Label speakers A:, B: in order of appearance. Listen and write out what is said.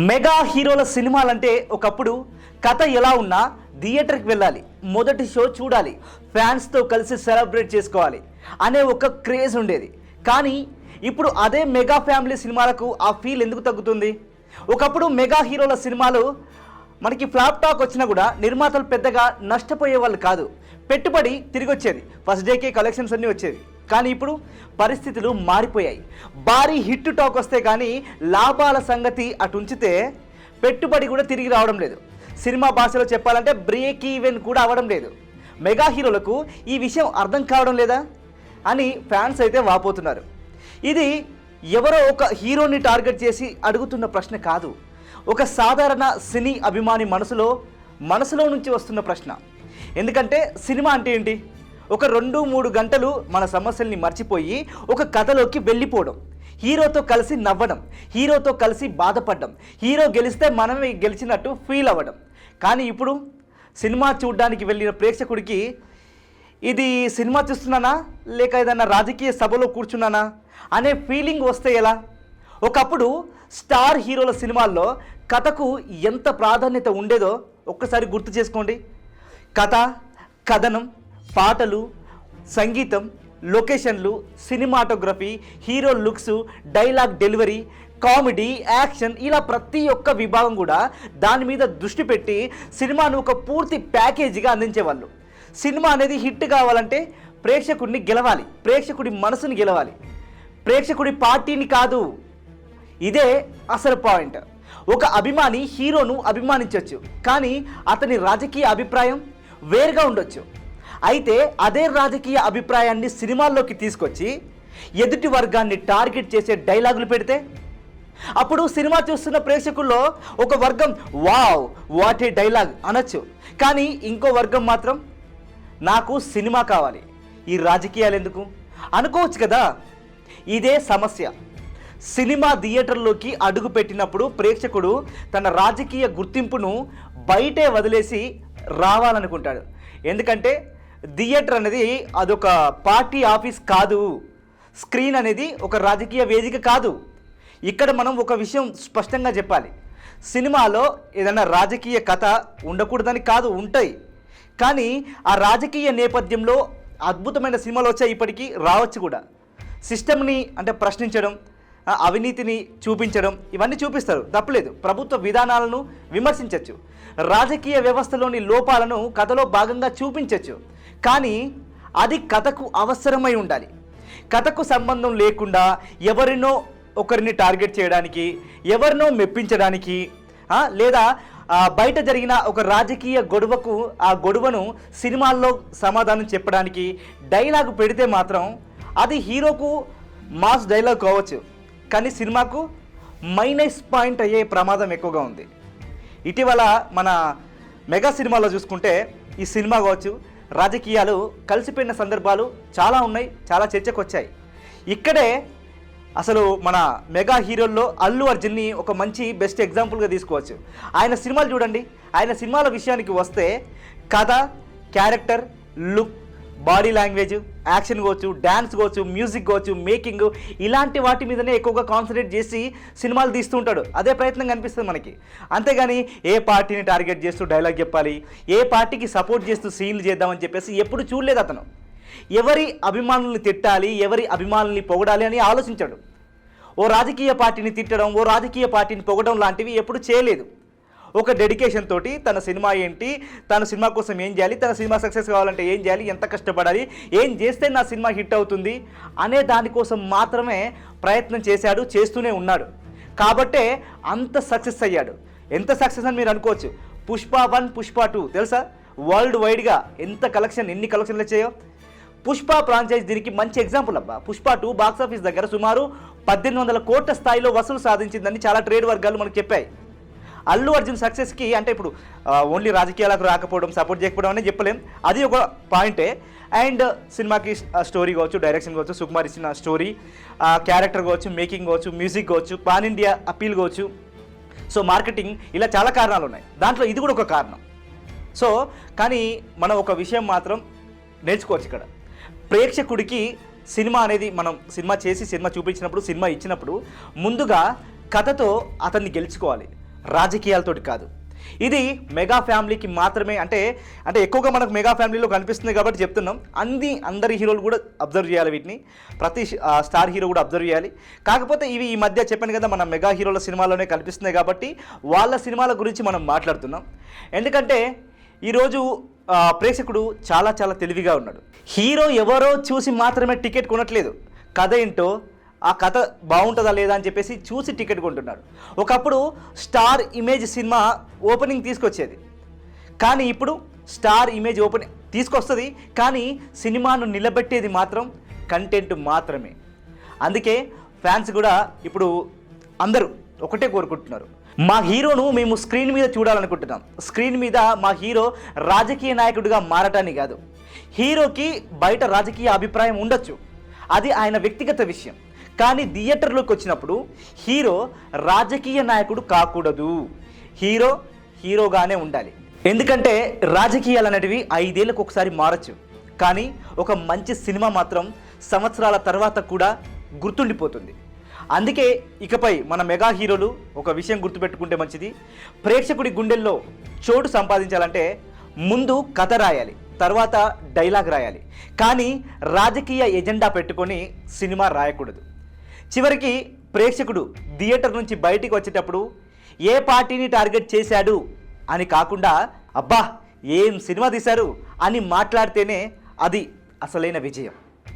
A: Mega హీరోల సినిమాలంటే ఒకప్పుడు కథ ఎలా ఉన్నా థియేటర్కి వెళ్ళాలి, మొదటి షో చూడాలి, ఫ్యాన్స్తో కలిసి సెలబ్రేట్ చేసుకోవాలి అనే ఒక క్రేజ్ ఉండేది. కానీ ఇప్పుడు అదే మెగా ఫ్యామిలీ సినిమాలకు ఆ ఫీల్ ఎందుకు తగ్గుతుంది? ఒకప్పుడు మెగా హీరోల సినిమాలు మనకి ఫ్లాప్ టాక్ వచ్చినా కూడా నిర్మాతలు పెద్దగా నష్టపోయే వాళ్ళు కాదు, పెట్టుబడి తిరిగి వచ్చేది, ఫస్ట్ డేకే కలెక్షన్స్ అన్నీ వచ్చేది. కానీ ఇప్పుడు పరిస్థితులు మారిపోయాయి. భారీ హిట్ టాక్ వస్తే కానీ లాభాల సంగతి అటు ఉంచితే పెట్టుబడి కూడా తిరిగి రావడం లేదు. సినిమా భాషలో చెప్పాలంటే బ్రేక్ ఈవెన్ కూడా అవ్వడం లేదు. మెగా హీరోలకు ఈ విషయం అర్థం కావడం లేదా అని ఫ్యాన్స్ అయితే వాపోతున్నారు. ఇది ఎవరో ఒక హీరోని టార్గెట్ చేసి అడుగుతున్న ప్రశ్న కాదు, ఒక సాధారణ సినీ అభిమాని మనసులో నుంచి వస్తున్న ప్రశ్న. ఎందుకంటే సినిమా అంటే ఏంటి? ఒక 2-3 గంటలు మన సమస్యల్ని మర్చిపోయి ఒక కథలోకి వెళ్ళిపోవడం, హీరోతో కలిసి నవ్వడం, హీరోతో కలిసి బాధపడడం, హీరో గెలిస్తే మనమే గెలిచినట్టు ఫీల్ అవ్వడం. కానీ ఇప్పుడు సినిమా చూడడానికి వెళ్ళిన ప్రేక్షకుడికి ఇది సినిమా చూస్తున్నానా లేక ఏదైనా రాజకీయ సభలో కూర్చున్నానా అనే ఫీలింగ్ వస్తే ఎలా? ఒకప్పుడు స్టార్ హీరోల సినిమాల్లో కథకు ఎంత ప్రాధాన్యత ఉండేదో ఒక్కసారి గుర్తు చేసుకోండి. కథ, కథనం, పాటలు, సంగీతం, లొకేషన్లు, cinematography, hero looks, dialogue delivery, comedy, action, ఇలా ప్రతి ఒక్క విభాగం కూడా దాని మీద దృష్టి పెట్టి సినిమాను ఒక పూర్తి ప్యాకేజీగా అందించేవాళ్ళు. సినిమా అనేది హిట్ కావాలంటే ప్రేక్షకుడిని గెలవాలి, ప్రేక్షకుడి మనసుని గెలవాలి, ప్రేక్షకుడి పార్టీని కాదు. ఇదే అసలు పాయింట్. ఒక అభిమాని హీరోను అభిమానించవచ్చు, కానీ అతని రాజకీయ అభిప్రాయం వేరుగా ఉండొచ్చు. అయితే అదే రాజకీయ అభిప్రాయాన్ని సినిమాల్లోకి తీసుకొచ్చి ఎదుటి వర్గాన్ని టార్గెట్ చేసే డైలాగులు పెడితే అప్పుడు సినిమా చూస్తున్న ప్రేక్షకుల్లో ఒక వర్గం వావ్ వాట్ ఏ డైలాగ్ అనొచ్చు, కానీ ఇంకో వర్గం మాత్రం నాకు సినిమా కావాలి, ఈ రాజకీయాలు ఎందుకు అనుకోవచ్చు కదా. ఇదే సమస్య. సినిమా థియేటర్లోకి అడుగు పెట్టినప్పుడు ప్రేక్షకుడు తన రాజకీయ గుర్తింపును బయటే వదిలేసి రావాలనుకుంటాడు. ఎందుకంటే థియేటర్ అనేది అదొక పార్టీ ఆఫీస్ కాదు, స్క్రీన్ అనేది ఒక రాజకీయ వేదిక కాదు. ఇక్కడ మనం ఒక విషయం స్పష్టంగా చెప్పాలి, సినిమాలో ఏదైనా రాజకీయ కథ ఉండకూడదని కాదు, ఉంటాయి. కానీ ఆ రాజకీయ నేపథ్యంలో అద్భుతమైన సినిమాలు వచ్చాయి, ఇప్పటికీ రావచ్చు కూడా. సిస్టమ్ని అంటే ప్రశ్నించడం, అవినీతిని చూపించడం, ఇవన్నీ చూపిస్తారు, తప్పలేదు. ప్రభుత్వ విధానాలను విమర్శించవచ్చు, రాజకీయ వ్యవస్థలోని లోపాలను కథలో భాగంగా చూపించవచ్చు. కానీ అది కథకు అవసరమై ఉండాలి. కథకు సంబంధం లేకుండా ఎవరినో ఒకరిని టార్గెట్ చేయడానికి, ఎవరినో మెప్పించడానికి, లేదా బయట జరిగిన ఒక రాజకీయ గొడవకు ఆ గొడవను సినిమాల్లో సమాధానం చెప్పడానికి డైలాగ్ పెడితే మాత్రం అది హీరోకు మాస్ డైలాగ్ కావచ్చు, కానీ సినిమాకు మైనస్ పాయింట్ అయ్యే ప్రమాదం ఎక్కువగా ఉంది. ఇటీవల మన మెగా సినిమాలో చూసుకుంటే ఈ సినిమా కావచ్చు, రాజకీయాలు కలిసిపోయిన సందర్భాలు చాలా ఉన్నాయి, చాలా చర్చకు వచ్చాయి. ఇక్కడే అసలు మన మెగా హీరోల్లో అల్లు అర్జున్ని ఒక మంచి బెస్ట్ ఎగ్జాంపుల్గా తీసుకోవచ్చు. ఆయన సినిమాలు చూడండి, ఆయన సినిమాల విషయానికి వస్తే కథ, character, look, body language, action కావచ్చు, డ్యాన్స్ కావచ్చు, మ్యూజిక్ కావచ్చు, మేకింగ్, ఇలాంటి వాటి మీదనే ఎక్కువగా కాన్సన్ట్రేట్ చేసి సినిమాలు తీస్తూ ఉంటాడు. అదే ప్రయత్నం కనిపిస్తుంది మనకి. అంతేగాని ఏ పార్టీని టార్గెట్ చేస్తూ డైలాగ్ చెప్పాలి, ఏ పార్టీకి సపోర్ట్ చేస్తూ సీన్లు చేద్దామని చెప్పేసి ఎప్పుడు చూడలేదు అతను. ఎవరి అభిమానుల్ని తిట్టాలి, ఎవరి అభిమానుల్ని పొగడాలి అని ఆలోచించాడు. ఓ రాజకీయ పార్టీని తిట్టడం, ఓ రాజకీయ పార్టీని పొగడం లాంటివి ఎప్పుడు చేయలేదు. ఒక డెడికేషన్ తోటి తన సినిమా ఏంటి, తన సినిమా కోసం ఏం చేయాలి, తన సినిమా సక్సెస్ కావాలంటే ఏం చేయాలి, ఎంత కష్టపడాలి, ఏం చేస్తే నా సినిమా హిట్ అవుతుంది అనే దానికోసం మాత్రమే ప్రయత్నం చేశాడు, చేస్తూనే ఉన్నాడు. కాబట్టే అంత సక్సెస్ అయ్యాడు. ఎంత సక్సెస్ అని మీరు అనుకోవచ్చు. పుష్ప 1, పుష్ప 2 తెలుసా, వరల్డ్ వైడ్గా ఎన్ని కలెక్షన్లు వచ్చాయో. పుష్ప ఫ్రాంచైజ్ దీనికి మంచి ఎగ్జాంపుల్ అబ్బా. పుష్ప 2 బాక్సాఫీస్ దగ్గర సుమారు 1800 కోట్ల స్థాయిలో వసూలు సాధించిందని చాలా ట్రేడ్ వర్గాలు మనకు చెప్పాయి. అల్లు అర్జున్ సక్సెస్కి అంటే ఇప్పుడు ఓన్లీ రాజకీయాలకు రాకపోవడం, సపోర్ట్ చేయకపోవడం అనేది చెప్పలేం, అది ఒక పాయింటే. అండ్ సినిమాకి స్టోరీ కావచ్చు, డైరెక్షన్ కావచ్చు, సుకుమార్ ఇచ్చిన స్టోరీ, క్యారెక్టర్ కావచ్చు, మేకింగ్ కావచ్చు, మ్యూజిక్ కావచ్చు, పాన్ ఇండియా అప్పీల్ కావచ్చు, సో మార్కెటింగ్, ఇలా చాలా కారణాలు ఉన్నాయి. దాంట్లో ఇది కూడా ఒక కారణం. సో కానీ మనం ఒక విషయం మాత్రం నేర్చుకోవచ్చు ఇక్కడ. ప్రేక్షకుడికి సినిమా అనేది మనం సినిమా చేసి సినిమా చూపించినప్పుడు, సినిమా ఇచ్చినప్పుడు ముందుగా కథతో అతన్ని గెలుచుకోవాలి. రాజకీయాలతోటి కాదు. ఇది మెగా ఫ్యామిలీకి మాత్రమే, అంటే ఎక్కువగా మనకు మెగా ఫ్యామిలీలో కనిపిస్తుంది కాబట్టి చెప్తున్నాం. అందరి హీరోలు కూడా అబ్జర్వ్ చేయాలి వీటిని, ప్రతి స్టార్ హీరో కూడా అబ్జర్వ్ చేయాలి. కాకపోతే ఇవి ఈ మధ్య చెప్పాను కదా, మన మెగా హీరోల సినిమాలోనే కనిపిస్తున్నాయి కాబట్టి వాళ్ళ సినిమాల గురించి మనం మాట్లాడుతున్నాం. ఎందుకంటే ఈరోజు ప్రేక్షకుడు చాలా చాలా తెలివిగా ఉన్నాడు. హీరో ఎవరో చూసి మాత్రమే టికెట్ కొనట్లేదు, కథ ఏంటో, ఆ కథ బాగుంటుందా లేదా అని చెప్పేసి చూసి టికెట్ కొంటున్నాడు. ఒకప్పుడు స్టార్ ఇమేజ్ సినిమా ఓపెనింగ్ తీసుకొచ్చేది, కానీ ఇప్పుడు స్టార్ ఇమేజ్ ఓపెనింగ్ తీసుకొస్తుంది, కానీ సినిమాను నిలబెట్టేది మాత్రం కంటెంట్ మాత్రమే. అందుకే ఫ్యాన్స్ కూడా ఇప్పుడు అందరూ ఒకటే కోరుకుంటున్నారు, మా హీరోను మేము స్క్రీన్ మీద చూడాలనుకుంటున్నాం. స్క్రీన్ మీద మా హీరో రాజకీయ నాయకుడిగా మారటాన్ని కాదు. హీరోకి బయట రాజకీయ అభిప్రాయం ఉండొచ్చు, అది ఆయన వ్యక్తిగత విషయం. కానీ థియేటర్లోకి వచ్చినప్పుడు హీరో రాజకీయ నాయకుడు కాకూడదు, హీరోగానే ఉండాలి. ఎందుకంటే రాజకీయాలు అనేటివి 5 ఏళ్ళకు ఒకసారి మారచ్చు, కానీ ఒక మంచి సినిమా మాత్రం సంవత్సరాల తర్వాత కూడా గుర్తుండిపోతుంది. అందుకే ఇకపై మన మెగా హీరోలు ఒక విషయం గుర్తుపెట్టుకుంటే మంచిది, ప్రేక్షకుడి గుండెల్లో చోటు సంపాదించాలంటే ముందు కథ రాయాలి, తర్వాత డైలాగ్ రాయాలి, కానీ రాజకీయ ఎజెండా పెట్టుకొని సినిమా రాయకూడదు. చివరికి ప్రేక్షకుడు థియేటర్ నుంచి బయటికి వచ్చేటప్పుడు ఏ పార్టీని టార్గెట్ చేశాడు అని కాకుండా, అబ్బా ఏం సినిమా తీశారు అని మాట్లాడితేనే అది అసలైన విజయం.